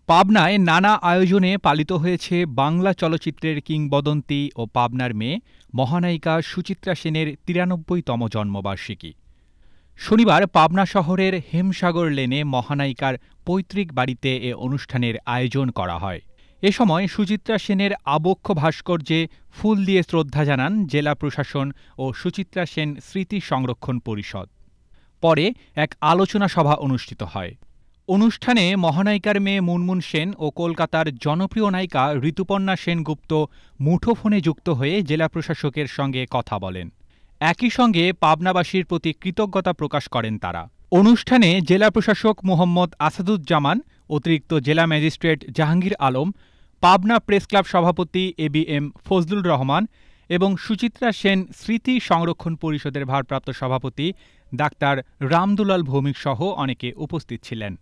পাবনায় নানা আয়োজনে পালিত হয়েছে বাংলা চলচ্চিত্রের কিংবদন্তি ও পাবনার মেয়ে মহানায়িকা সুচিত্রা সেনের ৯৩তম জন্মবার্ষিকী। শনিবার পাবনা শহরের হেমসাগর লেনে মহানায়িকার পৈতৃক বাড়িতে এ অনুষ্ঠানের আয়োজন করা হয়। এ সময় সুচিত্রা সেনের আবক্ষ ভাস্কর্যে ফুল দিয়ে শ্রদ্ধা জানান জেলা প্রশাসন ও সুচিত্রা সেন স্মৃতি সংরক্ষণ পরিষদ। পরে এক আলোচনা সভা অনুষ্ঠিত হয়। অনুষ্ঠানে মহানায়িকার মেয়ে মুনমুন সেন ও কলকাতার জনপ্রিয় নায়িকা ঋতুপর্ণা সেনগুপ্ত মুঠোফোনে যুক্ত হয়ে জেলা প্রশাসকের সঙ্গে কথা বলেন। একই সঙ্গে পাবনাবাসীর প্রতি কৃতজ্ঞতা প্রকাশ করেন তারা। অনুষ্ঠানে জেলা প্রশাসক মোহাম্মদ আসাদুজ্জামান, অতিরিক্ত জেলা magistrate Jahangir Alam, Pabna press club সভাপতি এবিএম ফজলুর রহমান এবং সুচিত্রা সেন স্মৃতি সংরক্ষণ পরিষদের ভারপ্রাপ্ত সভাপতি ডাক্তার রামদুলাল ভৌমিক সহ অনেকে উপস্থিত ছিলেন।